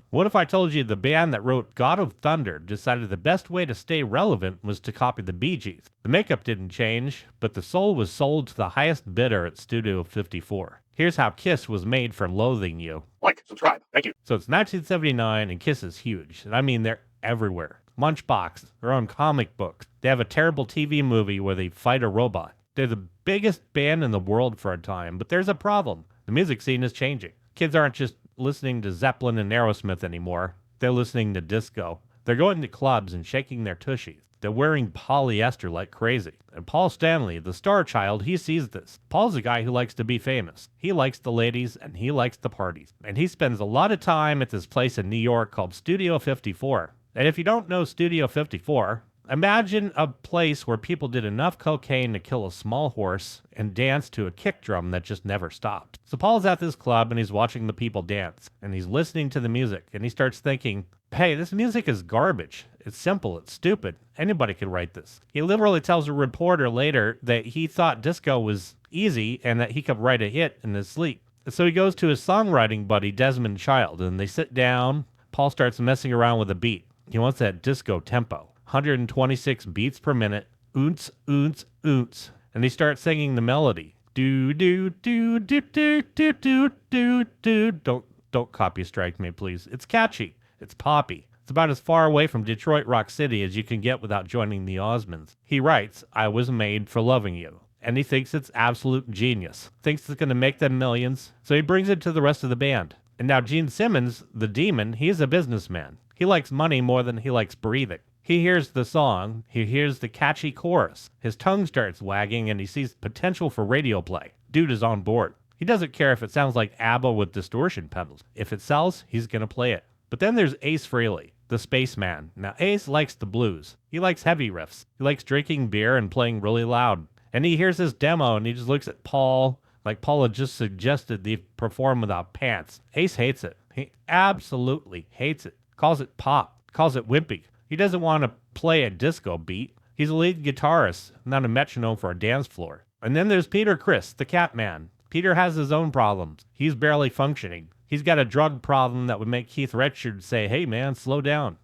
What if I told you the band that wrote God of Thunder decided the best way to stay relevant was to copy the Bee Gees? The makeup didn't change, but the soul was sold to the highest bidder at Studio 54. Here's how Kiss was made from Lovin You. Like, subscribe. Thank you. So it's 1979, and Kiss is huge. And I mean, they're everywhere. Lunchbox, their own comic books. They have a terrible TV movie where they fight a robot. They're the biggest band in the world for a time, but there's a problem. The music scene is changing. Kids aren't just listening to Zeppelin and Aerosmith anymore. They're listening to disco. They're going to clubs and shaking their tushies. They're wearing polyester like crazy. And Paul Stanley, the star child, he sees this. Paul's a guy who likes to be famous. He likes the ladies and he likes the parties. And he spends a lot of time at this place in New York called Studio 54. And if you don't know Studio 54, imagine a place where people did enough cocaine to kill a small horse and dance to a kick drum that just never stopped. So Paul's at this club and he's watching the people dance and he's listening to the music and he starts thinking, hey, this music is garbage. It's simple. It's stupid. Anybody could write this. He literally tells a reporter later that he thought disco was easy and that he could write a hit in his sleep. So he goes to his songwriting buddy, Desmond Child, and they sit down. Paul starts messing around with a beat. He wants that disco tempo. 126 beats per minute, oonts, oonts, oonts. And they start singing the melody. Do, do, do, do, do, do, do, do, do. Don't copy strike me, please. It's catchy. It's poppy. It's about as far away from Detroit Rock City as you can get without joining the Osmonds. He writes, I was made for loving you. And he thinks it's absolute genius. Thinks it's going to make them millions. So he brings it to the rest of the band. And now Gene Simmons, the demon, he's a businessman. He likes money more than he likes breathing. He hears the song, he hears the catchy chorus. His tongue starts wagging and he sees potential for radio play. Dude is on board. He doesn't care if it sounds like ABBA with distortion pedals. If it sells, he's going to play it. But then there's Ace Frehley, the spaceman. Now Ace likes the blues. He likes heavy riffs. He likes drinking beer and playing really loud. And he hears this demo and he just looks at Paul like Paul had just suggested they perform without pants. Ace hates it. He absolutely hates it. Calls it pop. Calls it wimpy. He doesn't want to play a disco beat. He's a lead guitarist, not a metronome for a dance floor. And then there's Peter Criss, the cat man. Peter has his own problems. He's barely functioning. He's got a drug problem that would make Keith Richards say, hey man, slow down.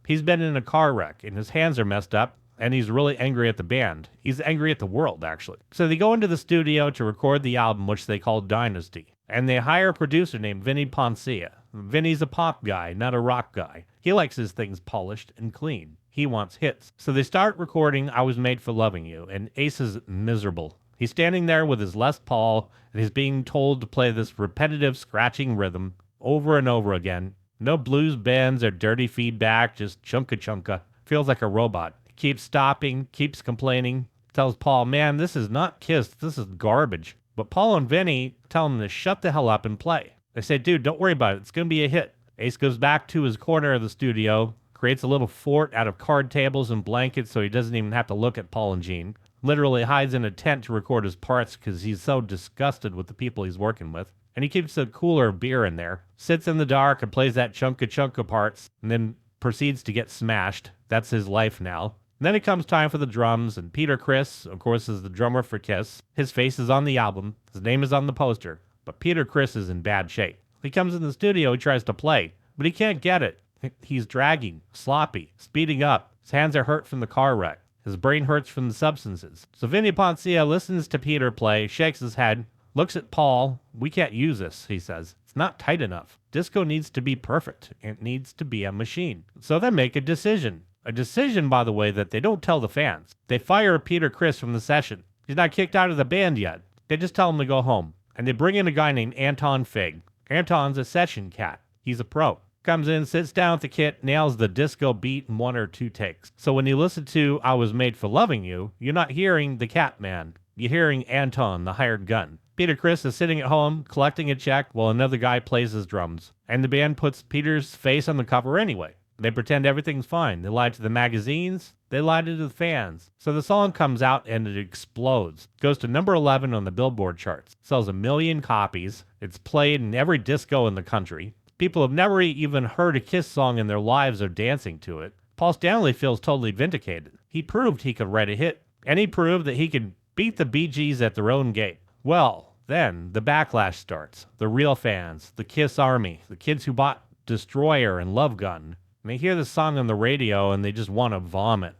He's been in a car wreck and his hands are messed up and he's really angry at the band. He's angry at the world, actually. So they go into the studio to record the album, which they call Dynasty. And they hire a producer named Vinny Poncia. Vinny's a pop guy, not a rock guy. He likes his things polished and clean. He wants hits. So they start recording I Was Made for Loving You, and Ace is miserable. He's standing there with his Les Paul, and he's being told to play this repetitive scratching rhythm over and over again. No blues bends or dirty feedback, just chunka-chunka. Feels like a robot. He keeps stopping, keeps complaining, tells Paul, man, this is not Kiss, this is garbage. But Paul and Vinny tell him to shut the hell up and play. They say, dude, don't worry about it. It's going to be a hit. Ace goes back to his corner of the studio, creates a little fort out of card tables and blankets so he doesn't even have to look at Paul and Gene. Literally hides in a tent to record his parts because he's so disgusted with the people he's working with. And he keeps a cooler of beer in there, sits in the dark and plays that chunka parts, and then proceeds to get smashed. That's his life now. And then it comes time for the drums, and Peter Criss, of course, is the drummer for Kiss. His face is on the album. His name is on the poster. But Peter Criss is in bad shape. He comes in the studio, he tries to play, but he can't get it. He's dragging, sloppy, speeding up. His hands are hurt from the car wreck. His brain hurts from the substances. So Vinny Poncia listens to Peter play, shakes his head, looks at Paul. We can't use this, he says. It's not tight enough. Disco needs to be perfect. It needs to be a machine. So they make a decision. A decision, by the way, that they don't tell the fans. They fire Peter Criss from the session. He's not kicked out of the band yet. They just tell him to go home. And they bring in a guy named Anton Fig. Anton's a session cat. He's a pro. Comes in, sits down at the kit, nails the disco beat in 1 or 2 takes. So when you listen to I Was Made for Loving You, you're not hearing the cat man. You're hearing Anton, the hired gun. Peter Criss is sitting at home, collecting a check, while another guy plays his drums. And the band puts Peter's face on the cover anyway. They pretend everything's fine. They lie to the magazines. They lie to the fans. So the song comes out and it explodes. Goes to number 11 on the Billboard charts. Sells 1 million copies. It's played in every disco in the country. People have never even heard a Kiss song in their lives or dancing to it. Paul Stanley feels totally vindicated. He proved he could write a hit. And he proved that he could beat the Bee Gees at their own game. Well, Then the backlash starts. The real fans, the Kiss army, the kids who bought Destroyer and Love Gun. And they hear the song on the radio and they just want to vomit.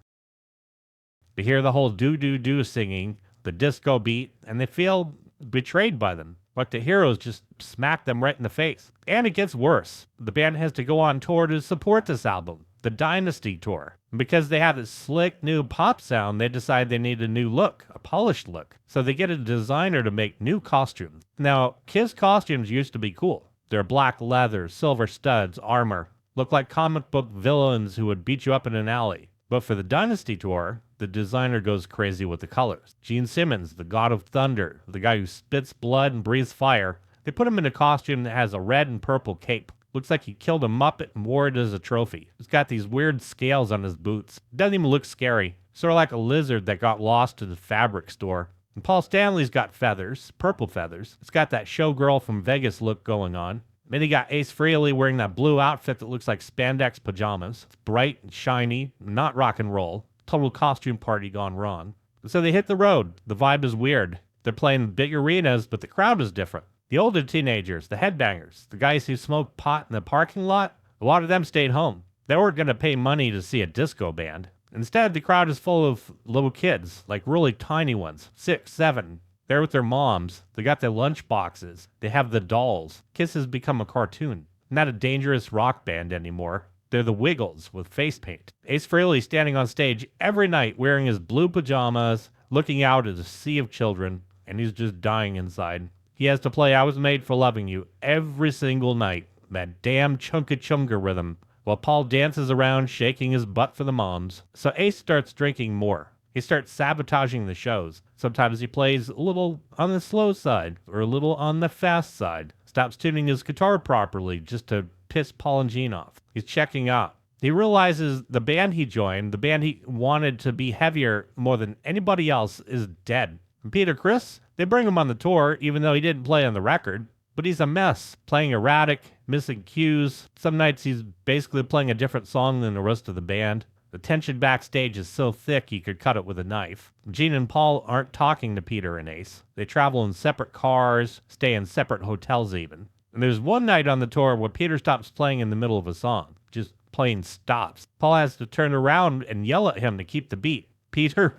They hear the whole do-do-do singing, the disco beat, and they feel betrayed by them. Like the heroes just smack them right in the face. And it gets worse. The band has to go on tour to support this album, the Dynasty tour. And because they have this slick new pop sound, they decide they need a new look, a polished look. So they get a designer to make new costumes. Now, Kiss costumes used to be cool. They're black leather, silver studs, armor. Look like comic book villains who would beat you up in an alley. But for the Dynasty tour, the designer goes crazy with the colors. Gene Simmons, the god of thunder, the guy who spits blood and breathes fire, they put him in a costume that has a red and purple cape. Looks like he killed a Muppet and wore it as a trophy. He's got these weird scales on his boots. Doesn't even look scary. Sort of like a lizard that got lost in the fabric store. And Paul Stanley's got feathers, purple feathers. It's got that showgirl from Vegas look going on. Then you got Ace Frehley wearing that blue outfit that looks like spandex pajamas. It's bright and shiny, not rock and roll. Total costume party gone wrong. So they hit the road. The vibe is weird. They're playing big arenas, but the crowd is different. The older teenagers, the headbangers, the guys who smoke pot in the parking lot, a lot of them stayed home. They weren't going to pay money to see a disco band. Instead, the crowd is full of little kids, like really tiny ones, 6, 7. They're with their moms. They got their lunch boxes. They have the dolls. Kiss has become a cartoon. Not a dangerous rock band anymore. They're the Wiggles with face paint. Ace Frehley standing on stage every night wearing his blue pajamas, looking out at a sea of children, and he's just dying inside. He has to play I Was Made for Loving You every single night, that damn chunka-chunga rhythm, while Paul dances around shaking his butt for the moms. So Ace starts drinking more. He starts sabotaging the shows. Sometimes he plays a little on the slow side or a little on the fast side. Stops tuning his guitar properly just to piss Paul and Gene off. He's checking out. He realizes the band he joined, the band he wanted to be heavier more than anybody else, is dead. And Peter Criss, they bring him on the tour even though he didn't play on the record. But he's a mess, playing erratic, missing cues. Some nights he's basically playing a different song than the rest of the band. The tension backstage is so thick you could cut it with a knife. Gene and Paul aren't talking to Peter and Ace. They travel in separate cars, stay in separate hotels even. And there's one night on the tour where Peter stops playing in the middle of a song. Just plain stops. Paul has to turn around and yell at him to keep the beat. Peter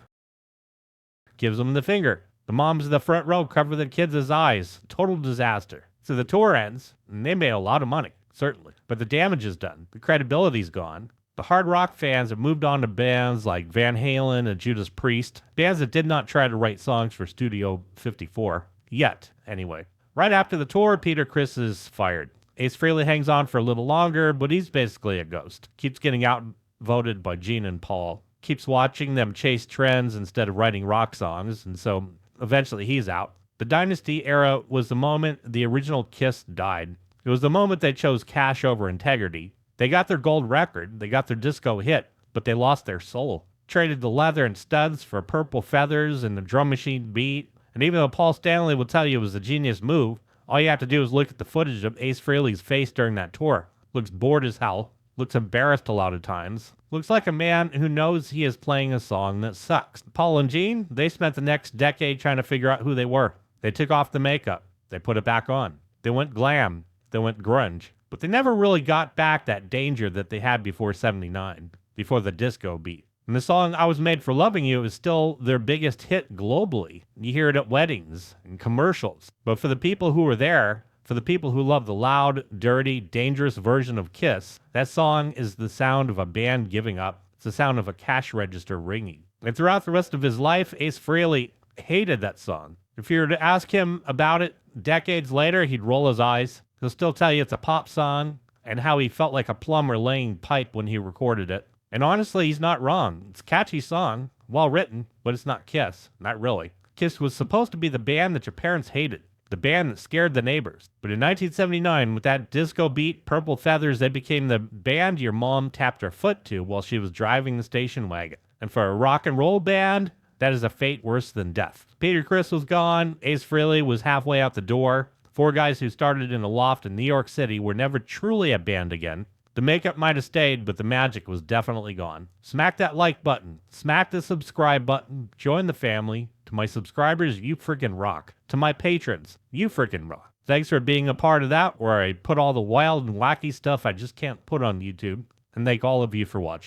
gives him the finger. The moms in the front row cover the kids' eyes. Total disaster. So the tour ends, and they made a lot of money, certainly. But the damage is done. The credibility's gone. The hard rock fans have moved on to bands like Van Halen and Judas Priest, bands that did not try to write songs for Studio 54. Yet, anyway. Right after the tour, Peter Criss is fired. Ace Frehley hangs on for a little longer, but he's basically a ghost. Keeps getting outvoted by Gene and Paul. Keeps watching them chase trends instead of writing rock songs, and so eventually he's out. The Dynasty era was the moment the original Kiss died. It was the moment they chose cash over integrity. They got their gold record, they got their disco hit, but they lost their soul. Traded the leather and studs for purple feathers and the drum machine beat. And even though Paul Stanley will tell you it was a genius move, all you have to do is look at the footage of Ace Frehley's face during that tour. Looks bored as hell. Looks embarrassed a lot of times. Looks like a man who knows he is playing a song that sucks. Paul and Gene, they spent the next decade trying to figure out who they were. They took off the makeup. They put it back on. They went glam. They went grunge. But they never really got back that danger that they had before 79, before the disco beat. And the song I Was Made for Loving You is still their biggest hit globally. You hear it at weddings and commercials. But for the people who were there, for the people who love the loud, dirty, dangerous version of Kiss, that song is the sound of a band giving up. It's the sound of a cash register ringing. And throughout the rest of his life, Ace Frehley hated that song. If you were to ask him about it decades later, he'd roll his eyes. He'll still tell you it's a pop song and how he felt like a plumber laying pipe when he recorded it. And honestly, he's not wrong. It's a catchy song, well written, but it's not Kiss. Not really. Kiss was supposed to be the band that your parents hated, the band that scared the neighbors. But in 1979, with that disco beat, Purple Feathers, they became the band your mom tapped her foot to while she was driving the station wagon. And for a rock and roll band, that is a fate worse than death. Peter Criss was gone. Ace Frehley was halfway out the door. 4 guys who started in a loft in New York City were never truly a band again. The makeup might have stayed, but the magic was definitely gone. Smack that like button. Smack the subscribe button. Join the family. To my subscribers, you freaking rock. To my patrons, you freaking rock. Thanks for being a part of that, where I put all the wild and wacky stuff I just can't put on YouTube. And thank all of you for watching.